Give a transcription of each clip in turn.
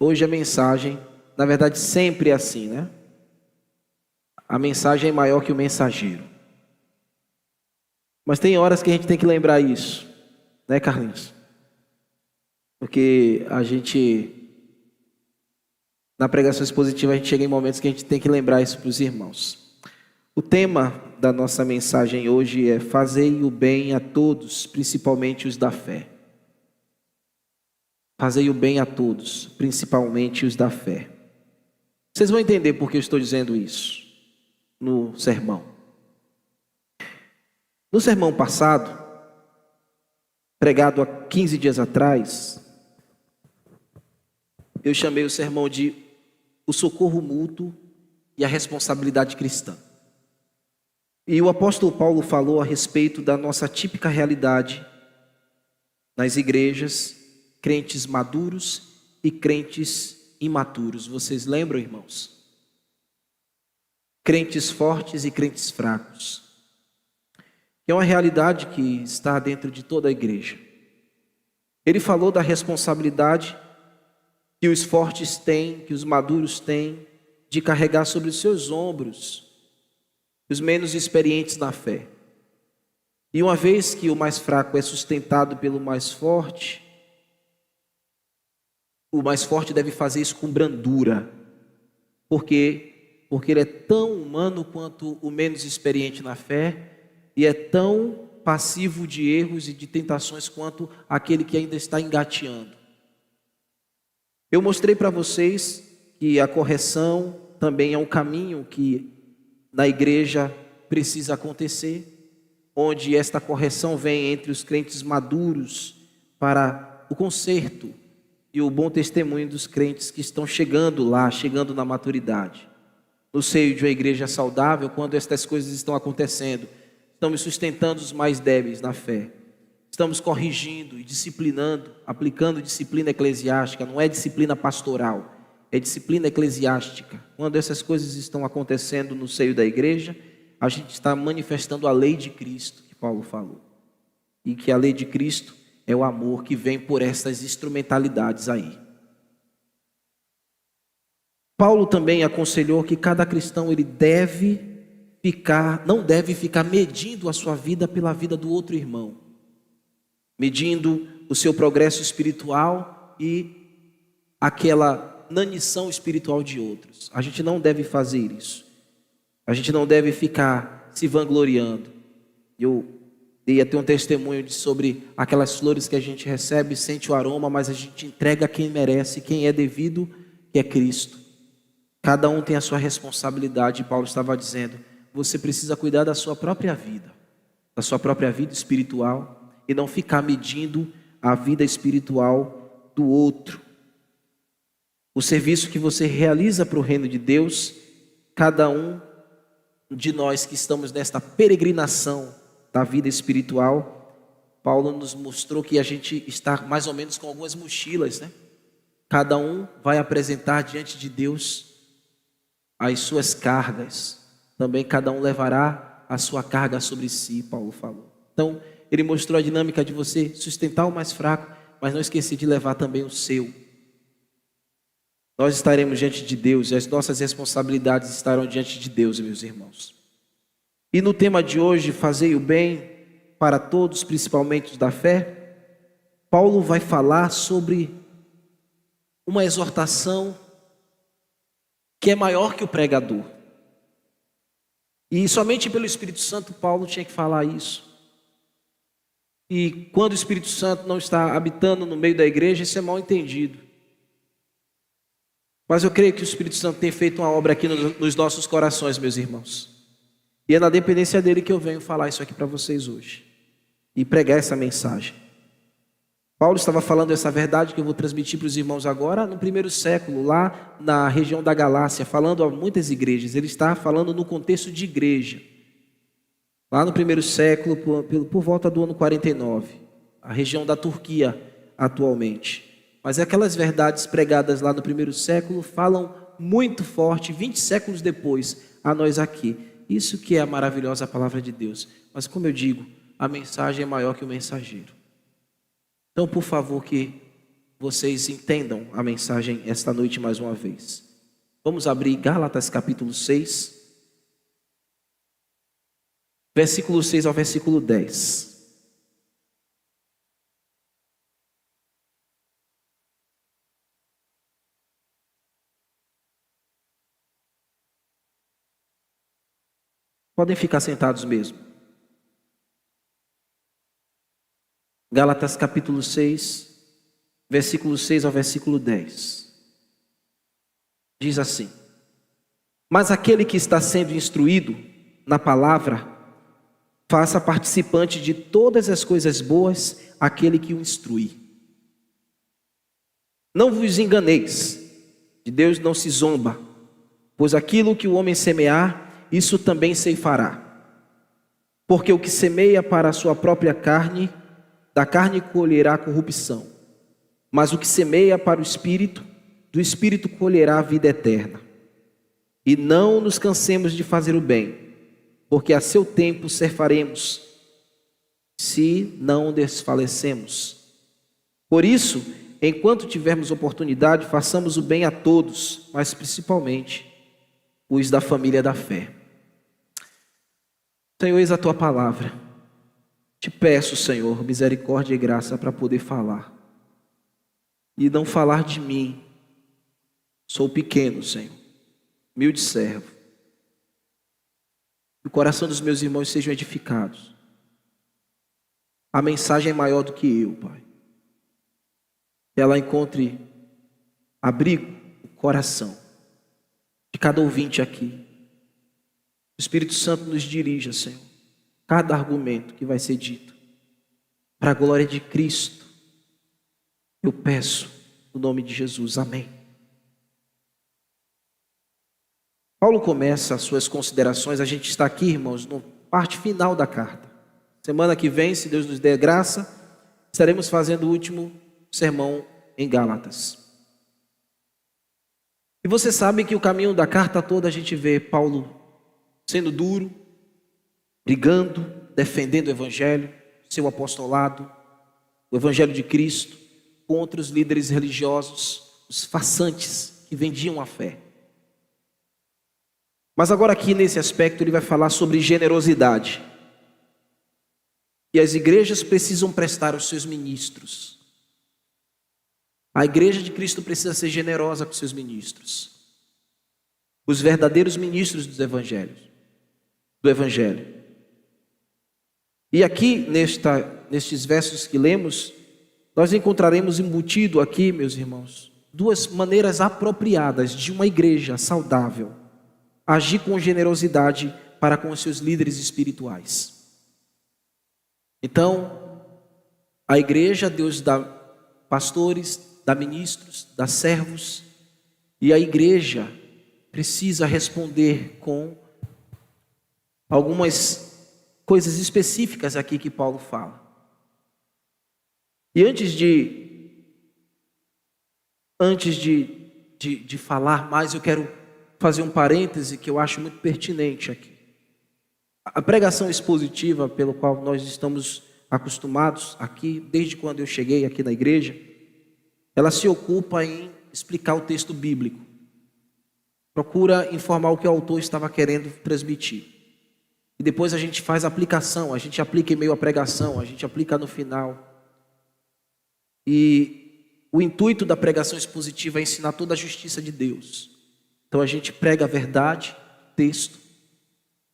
Hoje a mensagem, na verdade sempre é assim, né? A mensagem é maior que o mensageiro. Mas tem horas que a gente tem que lembrar isso, né, Carlinhos? Porque a gente, na pregação expositiva, a gente chega em momentos que a gente tem que lembrar isso para os irmãos. O tema da nossa mensagem hoje é: fazei o bem a todos, principalmente os da fé. Fazei o bem a todos, principalmente os da fé. Vocês vão entender por que eu estou dizendo isso no sermão. No sermão passado, pregado há 15 dias atrás, eu chamei o sermão de o socorro mútuo e a responsabilidade cristã. E o apóstolo Paulo falou a respeito da nossa típica realidade nas igrejas, crentes maduros e crentes imaturos. Vocês lembram, irmãos? Crentes fortes e crentes fracos. É uma realidade que está dentro de toda a igreja. Ele falou da responsabilidade que os fortes têm, que os maduros têm, de carregar sobre os seus ombros os menos experientes na fé. E uma vez que o mais fraco é sustentado pelo mais forte, o mais forte deve fazer isso com brandura. Por quê? Porque ele é tão humano quanto o menos experiente na fé e é tão passivo de erros e de tentações quanto aquele que ainda está engateando. Eu mostrei para vocês que a correção também é um caminho que na igreja precisa acontecer, onde esta correção vem entre os crentes maduros para o conserto e o bom testemunho dos crentes que estão chegando lá, chegando na maturidade. No seio de uma igreja saudável, quando estas coisas estão acontecendo, estamos sustentando os mais débeis na fé. Estamos corrigindo e disciplinando, aplicando disciplina eclesiástica. Não é disciplina pastoral, é disciplina eclesiástica. Quando essas coisas estão acontecendo no seio da igreja, a gente está manifestando a lei de Cristo, que Paulo falou. E que a lei de Cristo é o amor que vem por essas instrumentalidades aí. Paulo também aconselhou que cada cristão ele não deve ficar medindo a sua vida pela vida do outro irmão, medindo o seu progresso espiritual e aquela nanição espiritual de outros. A gente não deve fazer isso. A gente não deve ficar se vangloriando. Eu ia ter um testemunho sobre aquelas flores que a gente recebe, sente o aroma, mas a gente entrega a quem merece, quem é devido, que é Cristo. Cada um tem a sua responsabilidade. Paulo estava dizendo: você precisa cuidar da sua própria vida espiritual, e não ficar medindo a vida espiritual do outro. O serviço que você realiza para o reino de Deus, cada um de nós que estamos nesta peregrinação da vida espiritual, Paulo nos mostrou que a gente está mais ou menos com algumas mochilas, né? Cada um vai apresentar diante de Deus as suas cargas. Também cada um levará a sua carga sobre si, Paulo falou. Então, ele mostrou a dinâmica de você sustentar o mais fraco, mas não esquecer de levar também o seu. Nós estaremos diante de Deus e as nossas responsabilidades estarão diante de Deus, meus irmãos. E no tema de hoje, fazei o bem para todos, principalmente os da fé, Paulo vai falar sobre uma exortação que é maior que o pregador. E somente pelo Espírito Santo Paulo tinha que falar isso. E quando o Espírito Santo não está habitando no meio da igreja, isso é mal entendido. Mas eu creio que o Espírito Santo tem feito uma obra aqui nos nossos corações, meus irmãos. E é na dependência dele que eu venho falar isso aqui para vocês hoje e pregar essa mensagem. Paulo estava falando essa verdade que eu vou transmitir para os irmãos agora no primeiro século, lá na região da Galácia, falando a muitas igrejas. Ele está falando no contexto de igreja. Lá no primeiro século, por volta do ano 49, a região da Turquia atualmente. Mas aquelas verdades pregadas lá no primeiro século falam muito forte, 20 séculos depois, a nós aqui. Isso que é a maravilhosa palavra de Deus. Mas como eu digo, a mensagem é maior que o mensageiro. Então, por favor, que vocês entendam a mensagem esta noite mais uma vez. Vamos abrir Gálatas capítulo 6, versículo 6 ao versículo 10. Podem ficar sentados mesmo. Gálatas capítulo 6, versículo 6 ao versículo 10. Diz assim: Mas aquele que está sendo instruído na palavra, faça participante de todas as coisas boas aquele que o instrui. Não vos enganeis, de Deus não se zomba, pois aquilo que o homem semear, isso também ceifará. Porque o que semeia para a sua própria carne, da carne colherá corrupção. Mas o que semeia para o Espírito, do Espírito colherá a vida eterna. E não nos cansemos de fazer o bem, porque a seu tempo ceifaremos, se não desfalecemos. Por isso, enquanto tivermos oportunidade, façamos o bem a todos, mas principalmente os da família da fé. Senhor, eis a tua palavra. Te peço, Senhor, misericórdia e graça para poder falar. E não falar de mim. Sou pequeno, Senhor, humilde servo. Que o coração dos meus irmãos sejam edificados. A mensagem é maior do que eu, Pai. Que ela encontre abrigo no coração de cada ouvinte aqui. O Espírito Santo nos dirija, Senhor, cada argumento que vai ser dito, para a glória de Cristo. Eu peço, no nome de Jesus, amém. Paulo começa as suas considerações, a gente está aqui, irmãos, na parte final da carta. Semana que vem, se Deus nos der graça, estaremos fazendo o último sermão em Gálatas. E você sabe que o caminho da carta toda a gente vê Paulo sendo duro, brigando, defendendo o Evangelho, seu apostolado, o Evangelho de Cristo, contra os líderes religiosos, os façantes que vendiam a fé. Mas agora aqui nesse aspecto ele vai falar sobre generosidade. E as igrejas precisam prestar aos seus ministros. A igreja de Cristo precisa ser generosa com seus ministros. Os verdadeiros ministros do Evangelho. E aqui, nestes versos que lemos, nós encontraremos embutido aqui, meus irmãos, duas maneiras apropriadas de uma igreja saudável agir com generosidade para com os seus líderes espirituais. Então, a igreja, Deus dá pastores, dá ministros, dá servos, e a igreja precisa responder com algumas coisas específicas aqui que Paulo fala. E antes de falar mais, eu quero fazer um parêntese que eu acho muito pertinente aqui. A pregação expositiva, pelo qual nós estamos acostumados aqui, desde quando eu cheguei aqui na igreja, ela se ocupa em explicar o texto bíblico. Procura informar o que o autor estava querendo transmitir. E depois a gente faz a aplicação, a gente aplica em meio à pregação, a gente aplica no final. E o intuito da pregação expositiva é ensinar toda a justiça de Deus. Então a gente prega a verdade, texto.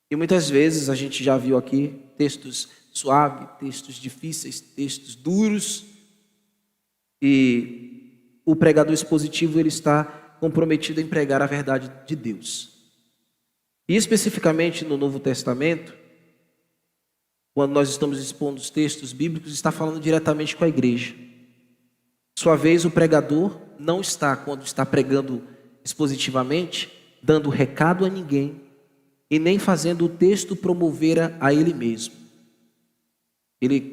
E muitas vezes a gente já viu aqui textos suaves, textos difíceis, textos duros. E o pregador expositivo ele está comprometido em pregar a verdade de Deus. E especificamente no Novo Testamento, quando nós estamos expondo os textos bíblicos, está falando diretamente com a igreja. Sua vez, o pregador não está, quando está pregando expositivamente, dando recado a ninguém e nem fazendo o texto promover a ele mesmo.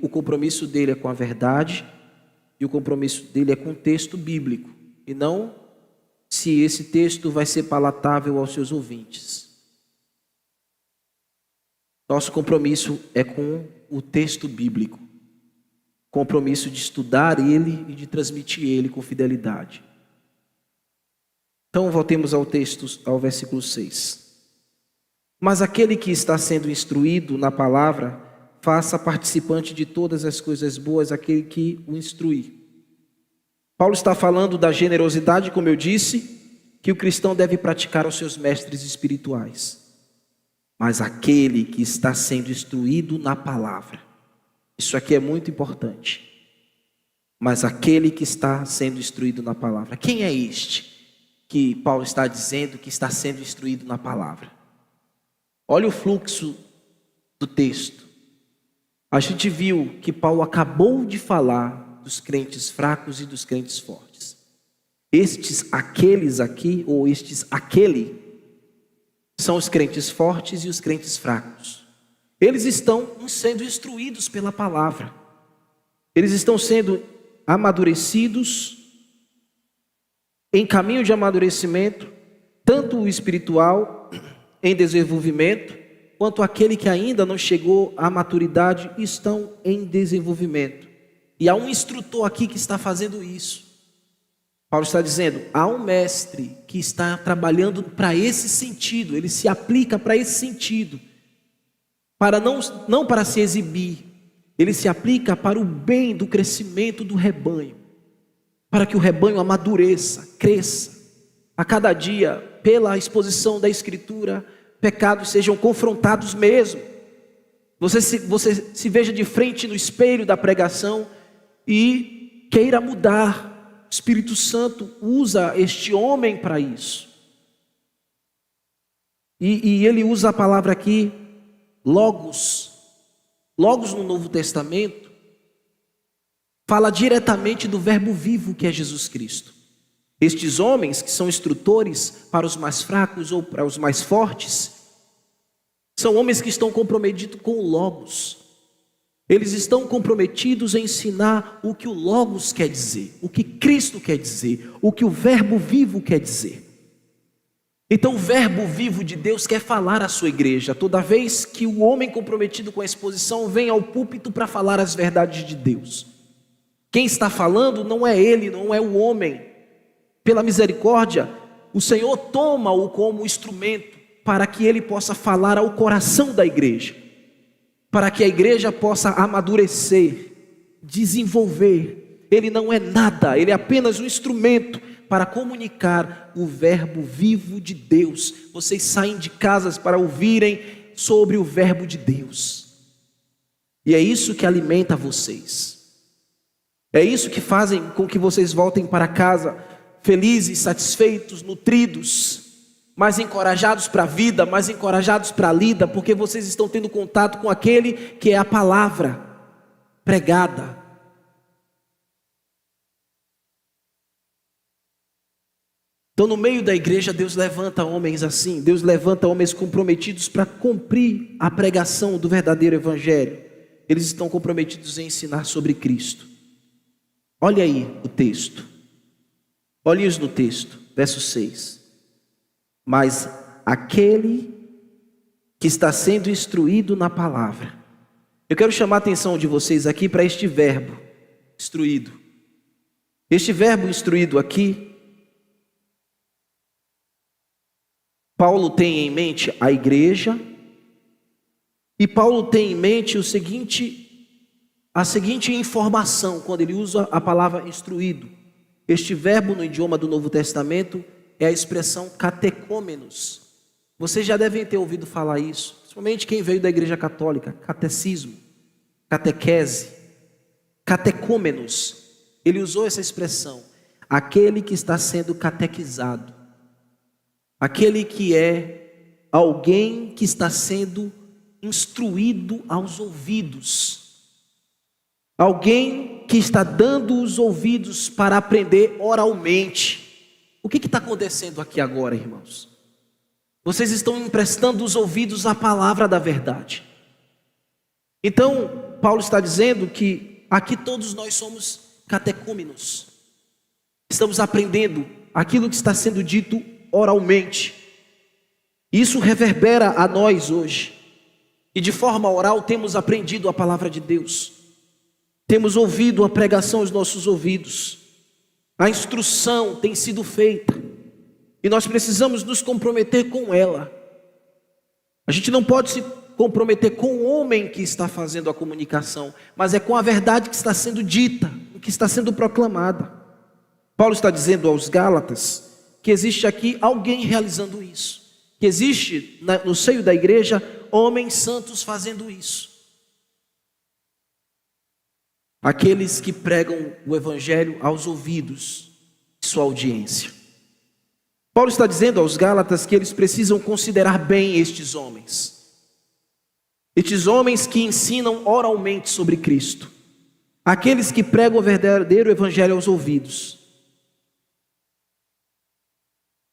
O compromisso dele é com a verdade e o compromisso dele é com o texto bíblico e não se esse texto vai ser palatável aos seus ouvintes. Nosso compromisso é com o texto bíblico, compromisso de estudar ele e de transmitir ele com fidelidade. Então voltemos ao texto, ao versículo 6. Mas aquele que está sendo instruído na palavra, faça participante de todas as coisas boas aquele que o instrui. Paulo está falando da generosidade, como eu disse, que o cristão deve praticar aos seus mestres espirituais. Mas aquele que está sendo instruído na palavra, isso aqui é muito importante. Mas aquele que está sendo instruído na palavra, quem é este que Paulo está dizendo que está sendo instruído na palavra? Olha o fluxo do texto. A gente viu que Paulo acabou de falar dos crentes fracos e dos crentes fortes. Aqueles aqui, ou aquele, são os crentes fortes e os crentes fracos. Eles estão sendo instruídos pela palavra. Eles estão sendo amadurecidos, em caminho de amadurecimento, tanto o espiritual, em desenvolvimento, quanto aquele que ainda não chegou à maturidade, estão em desenvolvimento. E há um instrutor aqui que está fazendo isso. Paulo está dizendo, há um mestre que está trabalhando para esse sentido, ele se aplica para esse sentido, para não para se exibir, ele se aplica para o bem do crescimento do rebanho, para que o rebanho amadureça, cresça, a cada dia, pela exposição da Escritura, pecados sejam confrontados mesmo. Você se veja de frente no espelho da pregação e queira mudar. O Espírito Santo usa este homem para isso. E ele usa a palavra aqui, logos. Logos no Novo Testamento fala diretamente do verbo vivo que é Jesus Cristo. Estes homens que são instrutores para os mais fracos ou para os mais fortes, são homens que estão comprometidos com o Logos. Eles estão comprometidos em ensinar o que o Logos quer dizer, o que Cristo quer dizer, o que o verbo vivo quer dizer. Então o verbo vivo de Deus quer falar à sua igreja, toda vez que o homem comprometido com a exposição vem ao púlpito para falar as verdades de Deus. Quem está falando não é ele, não é o homem. Pela misericórdia, o Senhor toma-o como instrumento para que ele possa falar ao coração da igreja, para que a igreja possa amadurecer, desenvolver. Ele não é nada, ele é apenas um instrumento para comunicar o verbo vivo de Deus. Vocês saem de casas para ouvirem sobre o verbo de Deus, e é isso que alimenta vocês, é isso que fazem com que vocês voltem para casa felizes, satisfeitos, nutridos, mais encorajados para a vida, mais encorajados para a lida, porque vocês estão tendo contato com aquele que é a palavra pregada. Então no meio da igreja Deus levanta homens assim, Deus levanta homens comprometidos para cumprir a pregação do verdadeiro evangelho. Eles estão comprometidos em ensinar sobre Cristo. Olha aí o texto. Olhe isso no texto, verso 6. Mas aquele que está sendo instruído na palavra. Eu quero chamar a atenção de vocês aqui para este verbo, instruído. Este verbo instruído aqui, Paulo tem em mente a igreja, e Paulo tem em mente a seguinte informação, quando ele usa a palavra instruído. Este verbo no idioma do Novo Testamento é a expressão catecômenos. Vocês já devem ter ouvido falar isso, principalmente quem veio da igreja católica. Catecismo, catequese, catecômenos. Ele usou essa expressão, aquele que está sendo catequizado, aquele que é alguém que está sendo instruído aos ouvidos, alguém que está dando os ouvidos para aprender oralmente. O que está acontecendo aqui agora, irmãos? Vocês estão emprestando os ouvidos à palavra da verdade. Então, Paulo está dizendo que aqui todos nós somos catecúmenos. Estamos aprendendo aquilo que está sendo dito oralmente. Isso reverbera a nós hoje. E de forma oral temos aprendido a palavra de Deus. Temos ouvido a pregação aos nossos ouvidos. A instrução tem sido feita. E nós precisamos nos comprometer com ela. A gente não pode se comprometer com o homem que está fazendo a comunicação, mas é com a verdade que está sendo dita, que está sendo proclamada. Paulo está dizendo aos Gálatas que existe aqui alguém realizando isso. Que existe no seio da igreja homens santos fazendo isso. Aqueles que pregam o evangelho aos ouvidos de sua audiência. Paulo está dizendo aos Gálatas que eles precisam considerar bem estes homens. Estes homens que ensinam oralmente sobre Cristo. Aqueles que pregam o verdadeiro evangelho aos ouvidos.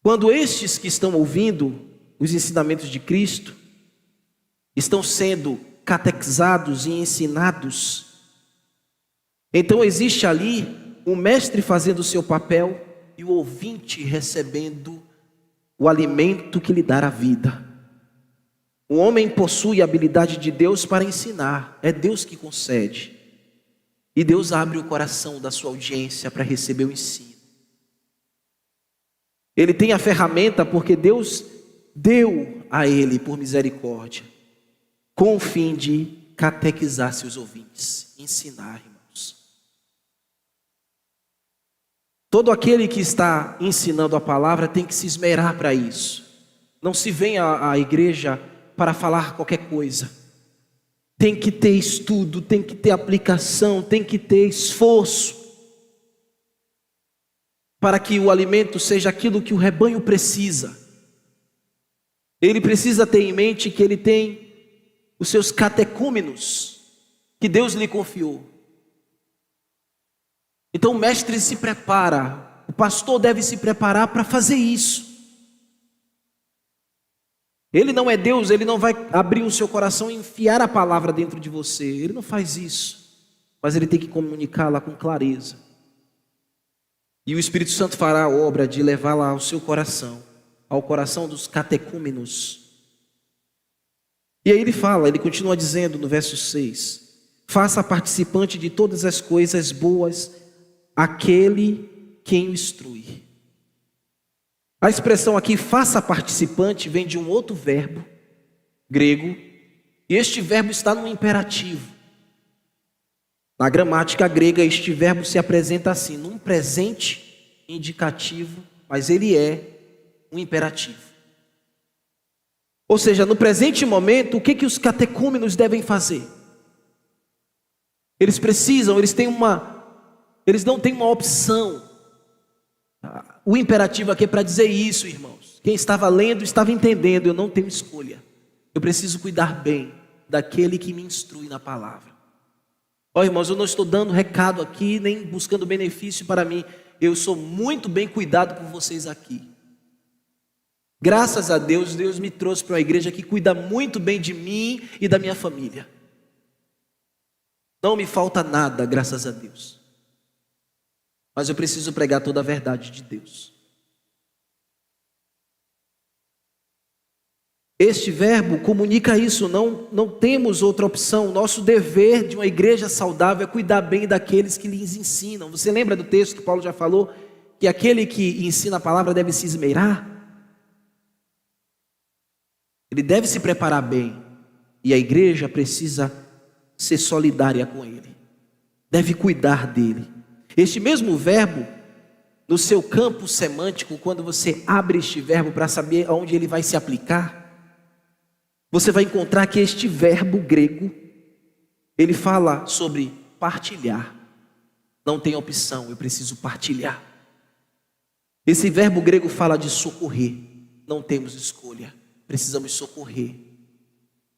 Quando estes que estão ouvindo os ensinamentos de Cristo estão sendo catequizados e ensinados, então existe ali um mestre fazendo o seu papel e o ouvinte recebendo o alimento que lhe dá a vida. O homem possui a habilidade de Deus para ensinar, é Deus que concede. E Deus abre o coração da sua audiência para receber o ensino. Ele tem a ferramenta porque Deus deu a ele por misericórdia, com o fim de catequizar seus ouvintes, ensinar, irmãos. Todo aquele que está ensinando a palavra tem que se esmerar para isso. Não se vem à igreja para falar qualquer coisa. Tem que ter estudo, tem que ter aplicação, tem que ter esforço para que o alimento seja aquilo que o rebanho precisa. Ele precisa ter em mente que ele tem os seus catecúmenos que Deus lhe confiou. Então o mestre se prepara, o pastor deve se preparar para fazer isso. Ele não é Deus, ele não vai abrir o seu coração e enfiar a palavra dentro de você. Ele não faz isso, mas ele tem que comunicá-la com clareza. E o Espírito Santo fará a obra de levá-la ao seu coração, ao coração dos catecúmenos. E aí ele continua dizendo no verso 6: faça participante de todas as coisas boas aquele quem o instrui. A expressão aqui, faça participante, vem de um outro verbo grego, e este verbo está no imperativo. Na gramática grega, este verbo se apresenta assim, num presente indicativo, mas ele é um imperativo. Ou seja, no presente momento, o que os catecúmenos devem fazer? Eles não têm uma opção. O imperativo aqui é para dizer isso, irmãos. Quem estava lendo estava entendendo. Eu não tenho escolha. Eu preciso cuidar bem daquele que me instrui na palavra. Irmãos, eu não estou dando recado aqui, nem buscando benefício para mim. Eu sou muito bem cuidado por vocês aqui. Graças a Deus, Deus me trouxe para uma igreja que cuida muito bem de mim e da minha família. Não me falta nada, graças a Deus. Mas eu preciso pregar toda a verdade de Deus. Este verbo comunica isso, não temos outra opção. Nosso dever de uma igreja saudável é cuidar bem daqueles que lhes ensinam. Você lembra do texto que Paulo já falou? Que aquele que ensina a palavra deve se esmerar. Ele deve se preparar bem. E a igreja precisa ser solidária com ele. Deve cuidar dele. Este mesmo verbo, no seu campo semântico, quando você abre este verbo para saber aonde ele vai se aplicar, você vai encontrar que este verbo grego, ele fala sobre partilhar. Não tem opção, eu preciso partilhar. Esse verbo grego fala de socorrer. Não temos escolha, precisamos socorrer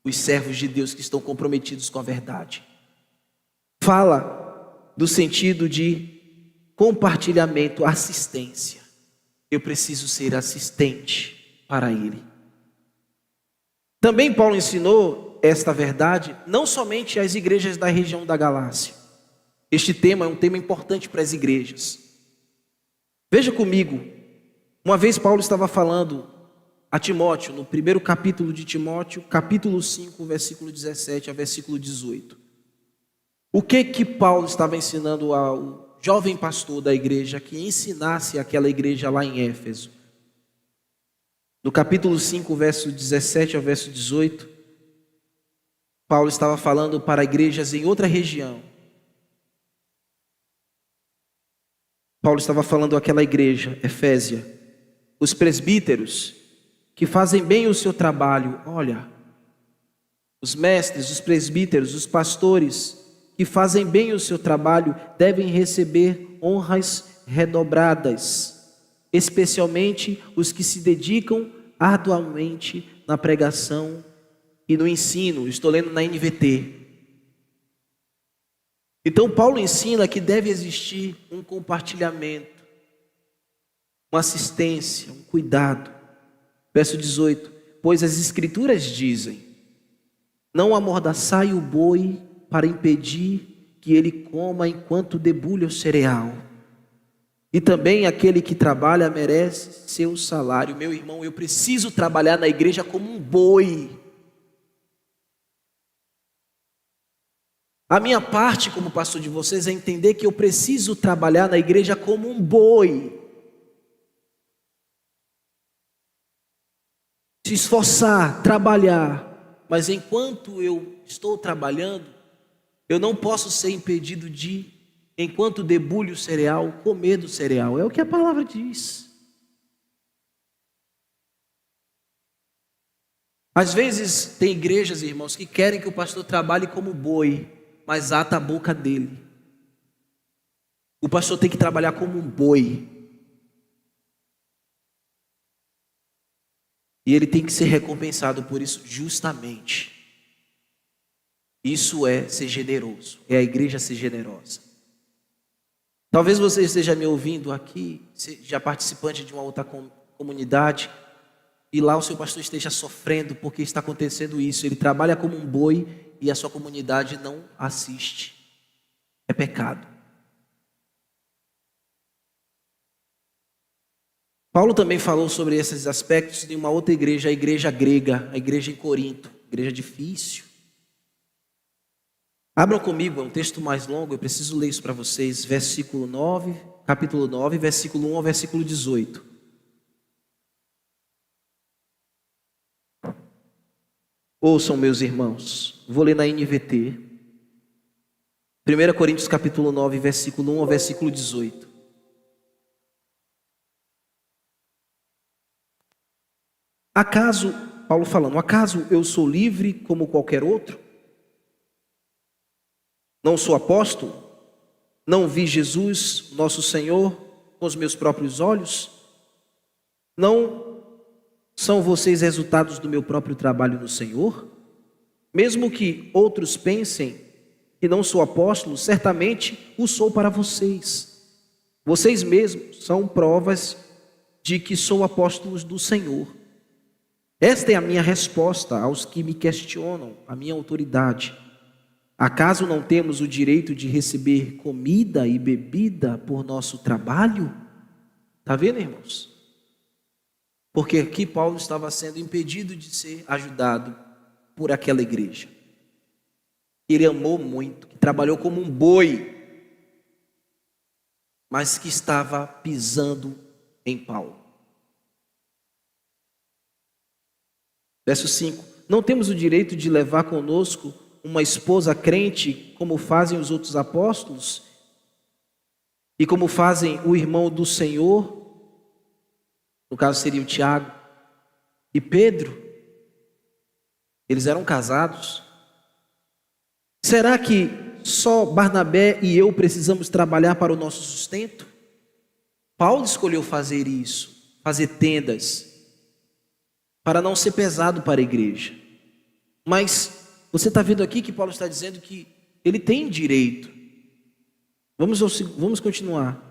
os servos de Deus que estão comprometidos com a verdade. Fala do sentido de compartilhamento, assistência. Eu preciso ser assistente para ele. Também Paulo ensinou esta verdade não somente às igrejas da região da Galácia. Este tema é um tema importante para as igrejas. Veja comigo, uma vez Paulo estava falando a Timóteo, no primeiro capítulo de Timóteo, capítulo 5, versículo 17 a versículo 18. O que Paulo estava ensinando ao jovem pastor da igreja que ensinasse aquela igreja lá em Éfeso? No capítulo 5, verso 17 ao verso 18, Paulo estava falando para igrejas em outra região. Paulo estava falando àquela igreja, Efésia, os presbíteros que fazem bem o seu trabalho. Olha, os mestres, os presbíteros, os pastores que fazem bem o seu trabalho devem receber honras redobradas, especialmente os que se dedicam arduamente na pregação e no ensino. Estou lendo na NVT. Então Paulo ensina que deve existir um compartilhamento, uma assistência, um cuidado. Verso 18: pois as escrituras dizem: não amordaçai o boi para impedir que ele coma enquanto debulha o cereal. E também aquele que trabalha merece seu salário. Meu irmão, eu preciso trabalhar na igreja como um boi. A minha parte como pastor de vocês é entender que eu preciso trabalhar na igreja como um boi. Se esforçar, trabalhar. Mas enquanto eu estou trabalhando, eu não posso ser impedido de, enquanto debulho o cereal, comer do cereal. É o que a palavra diz. Às vezes tem igrejas, irmãos, que querem que o pastor trabalhe como boi, mas ata a boca dele. O pastor tem que trabalhar como um boi. E ele tem que ser recompensado por isso justamente. Isso é ser generoso, é a igreja ser generosa. Talvez você esteja me ouvindo aqui, seja participante de uma outra comunidade, e lá o seu pastor esteja sofrendo porque está acontecendo isso. Ele trabalha como um boi e a sua comunidade não assiste. É pecado. Paulo também falou sobre esses aspectos em uma outra igreja, a igreja grega, a igreja em Corinto, igreja difícil. Abram comigo, é um texto mais longo, eu preciso ler isso para vocês, versículo 9, capítulo 9, versículo 1 ao versículo 18. Ouçam, meus irmãos, vou ler na NVT. 1 Coríntios capítulo 9, versículo 1 ao versículo 18. Acaso, Paulo falando, acaso eu sou livre como qualquer outro? Não sou apóstolo? Não vi Jesus, nosso Senhor, com os meus próprios olhos? Não são vocês resultados do meu próprio trabalho no Senhor? Mesmo que outros pensem que não sou apóstolo, certamente o sou para vocês. Vocês mesmos são provas de que sou apóstolo do Senhor. Esta é a minha resposta aos que me questionam, a minha autoridade. Acaso não temos o direito de receber comida e bebida por nosso trabalho? Está vendo, irmãos? Porque aqui Paulo estava sendo impedido de ser ajudado por aquela igreja. Ele amou muito, que trabalhou como um boi, mas que estava pisando em Paulo. Verso 5: não temos o direito de levar conosco uma esposa crente, como fazem os outros apóstolos, e como fazem o irmão do Senhor, no caso seria o Tiago e Pedro. Eles eram casados. Será que só Barnabé e eu precisamos trabalhar para o nosso sustento? Paulo escolheu fazer isso, fazer tendas, para não ser pesado para a igreja. Mas você está vendo aqui que Paulo está dizendo que ele tem direito. Vamos continuar.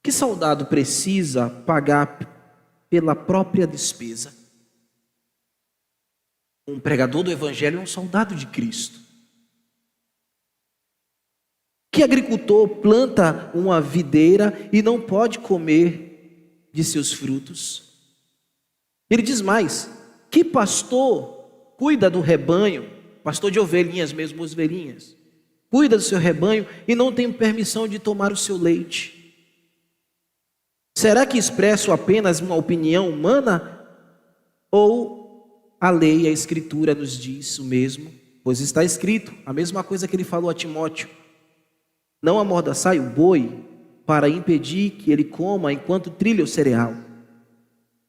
Que soldado precisa pagar pela própria despesa? Um pregador do evangelho é um soldado de Cristo. Que agricultor planta uma videira e não pode comer de seus frutos? Ele diz mais: que pastor cuida do rebanho, pastor de ovelhinhas mesmo, ovelhinhas, cuida do seu rebanho e não tenho permissão de tomar o seu leite. Será que expresso apenas uma opinião humana? Ou a lei, a Escritura nos diz o mesmo? Pois está escrito, a mesma coisa que ele falou a Timóteo: não amordaçai o boi para impedir que ele coma enquanto trilha o cereal.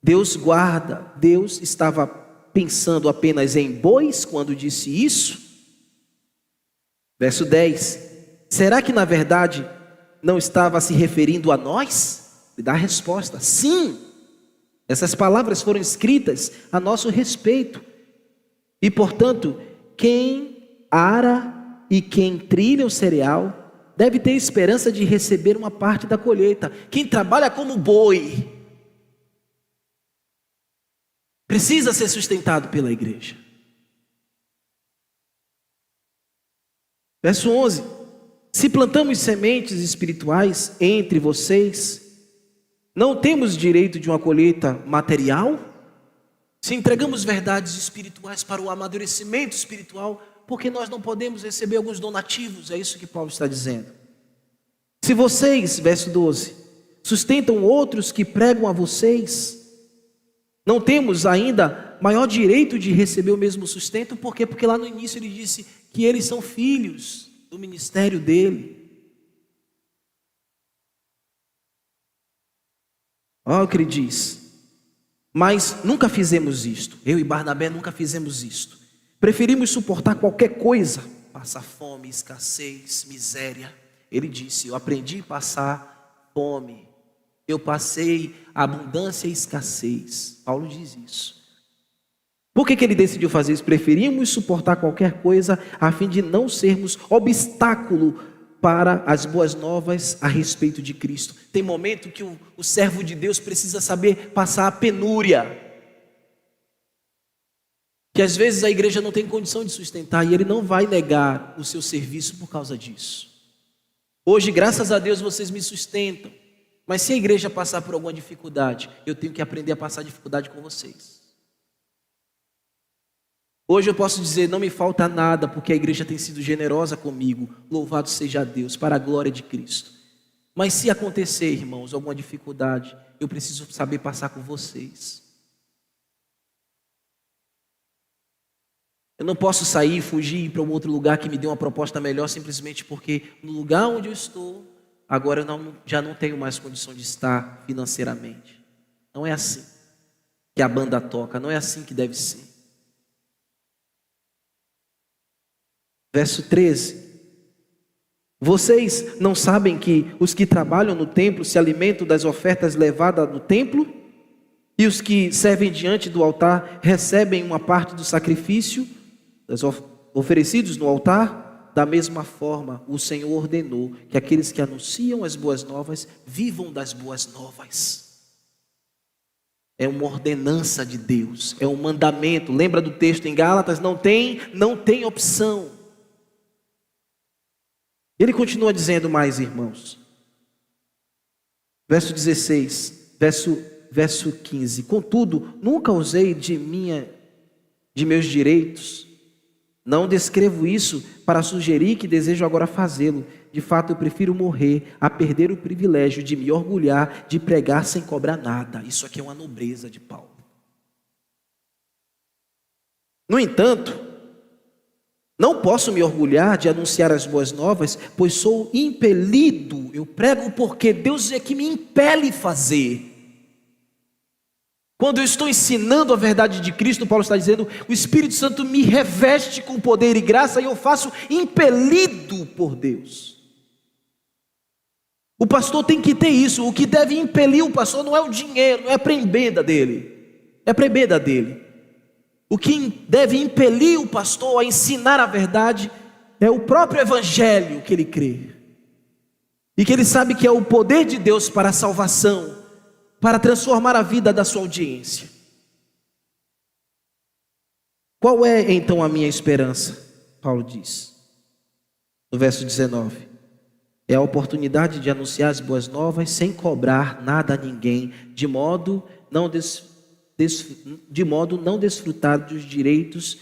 Deus guarda, Deus estava pensando apenas em bois quando disse isso? Verso 10, será que na verdade não estava se referindo a nós? Ele dá a resposta, sim, essas palavras foram escritas a nosso respeito, e portanto, quem ara e quem trilha o cereal deve ter esperança de receber uma parte da colheita. Quem trabalha como boi precisa ser sustentado pela igreja. Verso 11, se plantamos sementes espirituais entre vocês, não temos direito de uma colheita material? Se entregamos verdades espirituais para o amadurecimento espiritual, porque nós não podemos receber alguns donativos? É isso que Paulo está dizendo. Se vocês, verso 12, sustentam outros que pregam a vocês, não temos ainda maior direito de receber o mesmo sustento? Por quê? Porque lá no início ele disse que eles são filhos do ministério dele. Olha o que ele diz: mas nunca fizemos isto, eu e Barnabé nunca fizemos isto. Preferimos suportar qualquer coisa, passar fome, escassez, miséria. Ele disse: eu aprendi a passar fome, eu passei abundância e escassez. Paulo diz isso. Por que ele decidiu fazer isso? Preferimos suportar qualquer coisa a fim de não sermos obstáculo para as boas novas a respeito de Cristo. Tem momento que o servo de Deus precisa saber passar a penúria, que às vezes a igreja não tem condição de sustentar, e ele não vai negar o seu serviço por causa disso. Hoje, graças a Deus, vocês me sustentam, mas se a igreja passar por alguma dificuldade, eu tenho que aprender a passar dificuldade com vocês. Hoje eu posso dizer, não me falta nada, porque a igreja tem sido generosa comigo, louvado seja Deus, para a glória de Cristo. Mas se acontecer, irmãos, alguma dificuldade, eu preciso saber passar com vocês. Eu não posso sair, fugir, ir para um outro lugar que me dê uma proposta melhor, simplesmente porque no lugar onde eu estou, agora eu já não tenho mais condição de estar financeiramente. Não é assim que a banda toca, não é assim que deve ser. Verso 13, vocês não sabem que os que trabalham no templo se alimentam das ofertas levadas no templo? E os que servem diante do altar recebem uma parte do sacrifício oferecidos no altar? Da mesma forma, o Senhor ordenou que aqueles que anunciam as boas novas vivam das boas novas. É uma ordenança de Deus, é um mandamento. Lembra do texto em Gálatas? Não tem opção. Ele continua dizendo mais, irmãos. Verso 16, verso 15. Contudo, nunca usei de meus direitos. Não descrevo isso para sugerir que desejo agora fazê-lo. De fato, eu prefiro morrer a perder o privilégio de me orgulhar de pregar sem cobrar nada. Isso aqui é uma nobreza de Paulo. No entanto, não posso me orgulhar de anunciar as boas novas, pois sou impelido. Eu prego porque Deus é que me impele a fazer. Quando eu estou ensinando a verdade de Cristo, Paulo está dizendo, o Espírito Santo me reveste com poder e graça, e eu faço impelido por Deus. O pastor tem que ter isso. O que deve impelir o pastor não é o dinheiro, não é a prebenda dele. É a prebenda dele. O que deve impelir o pastor a ensinar a verdade é o próprio evangelho que ele crê. E que ele sabe que é o poder de Deus para a salvação, para transformar a vida da sua audiência. Qual é então a minha esperança? Paulo diz, no verso 19. É a oportunidade de anunciar as boas novas sem cobrar nada a ninguém, de modo não desfrutar dos direitos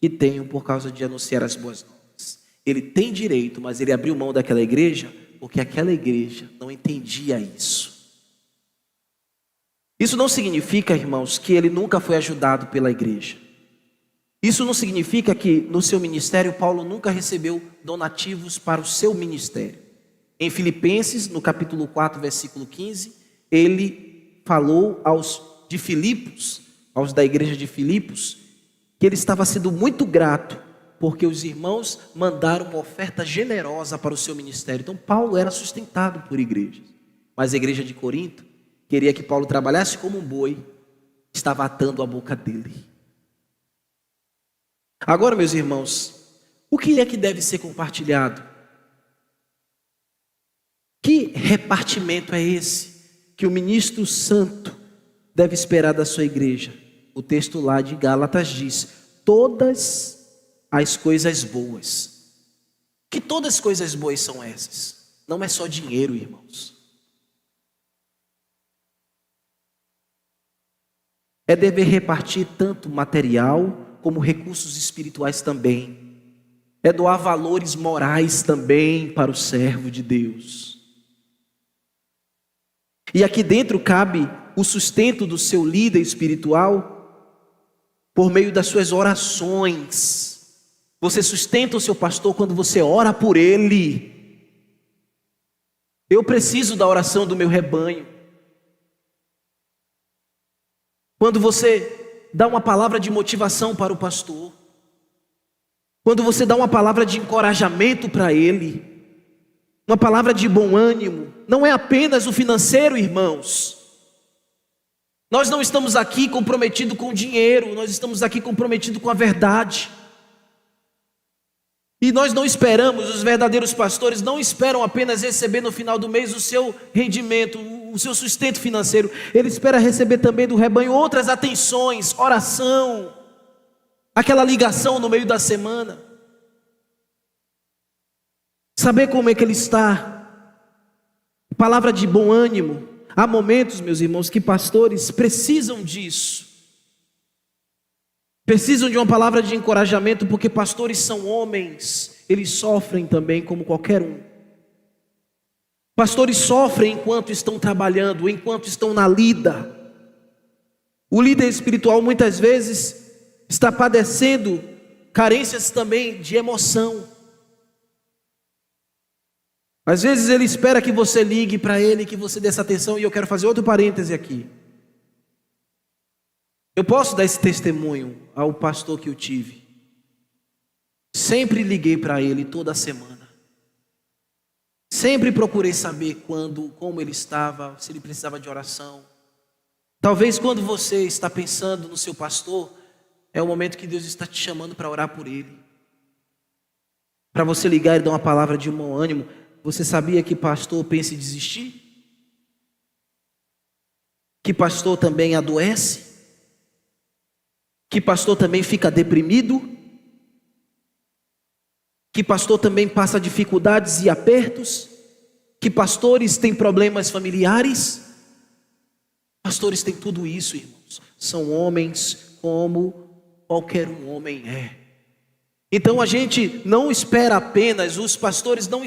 que tenho por causa de anunciar as boas novas. Ele tem direito, mas ele abriu mão daquela igreja porque aquela igreja não entendia isso. Isso não significa, irmãos, que ele nunca foi ajudado pela igreja. Isso não significa que no seu ministério Paulo nunca recebeu donativos para o seu ministério. Em Filipenses, no capítulo 4, versículo 15, ele falou aos de Filipos, aos da igreja de Filipos, que ele estava sendo muito grato porque os irmãos mandaram uma oferta generosa para o seu ministério. Então Paulo era sustentado por igrejas, mas a igreja de Corinto queria que Paulo trabalhasse como um boi, estava atando a boca dele. Agora, meus irmãos, o que é que deve ser compartilhado? Que repartimento é esse que o ministro santo deve esperar da sua igreja? O texto lá de Gálatas diz: todas as coisas boas. Que todas as coisas boas são essas? Não é só dinheiro, irmãos. É dever repartir tanto material como recursos espirituais também. É doar valores morais também para o servo de Deus. E aqui dentro cabe o sustento do seu líder espiritual por meio das suas orações. Você sustenta o seu pastor quando você ora por ele. Eu preciso da oração do meu rebanho. Quando você dá uma palavra de motivação para o pastor, quando você dá uma palavra de encorajamento para ele, uma palavra de bom ânimo, não é apenas o financeiro, irmãos. Nós não estamos aqui comprometidos com dinheiro, nós estamos aqui comprometidos com a verdade. E nós não esperamos, os verdadeiros pastores não esperam apenas receber no final do mês o seu rendimento, o seu sustento financeiro. Ele espera receber também do rebanho outras atenções, oração, aquela ligação no meio da semana. Saber como é que ele está, palavra de bom ânimo. Há momentos, meus irmãos, que pastores precisam disso. Precisam de uma palavra de encorajamento, porque pastores são homens, eles sofrem também como qualquer um. Pastores sofrem enquanto estão trabalhando, enquanto estão na lida. O líder espiritual muitas vezes está padecendo carências também de emoção. Às vezes ele espera que você ligue para ele, que você dê essa atenção, e eu quero fazer outro parêntese aqui. Eu posso dar esse testemunho ao pastor que eu tive. Sempre liguei para ele toda semana. Sempre procurei saber como ele estava, se ele precisava de oração. Talvez quando você está pensando no seu pastor, é o momento que Deus está te chamando para orar por ele. Para você ligar e dar uma palavra de bom ânimo. Você sabia que pastor pensa em desistir? Que pastor também adoece? Que pastor também fica deprimido? Que pastor também passa dificuldades e apertos? Que pastores têm problemas familiares? Pastores têm tudo isso, irmãos. São homens como qualquer um homem é. Então a gente não espera apenas, nós pastores não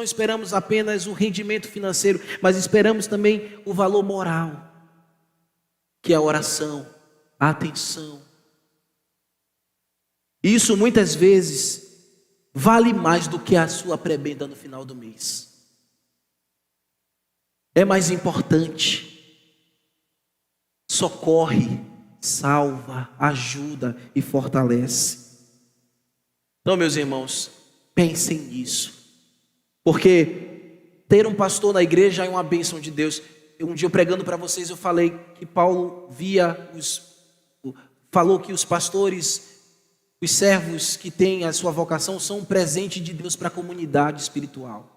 esperamos apenas o rendimento financeiro, mas esperamos também o valor moral, que é a oração, a atenção. Isso muitas vezes vale mais do que a sua prebenda no final do mês. É mais importante. Socorre, salva, ajuda e fortalece. Então, meus irmãos, pensem nisso, porque ter um pastor na igreja é uma bênção de Deus. Um dia eu pregando para vocês, eu falei que Paulo falou que os pastores, os servos que têm a sua vocação são um presente de Deus para a comunidade espiritual.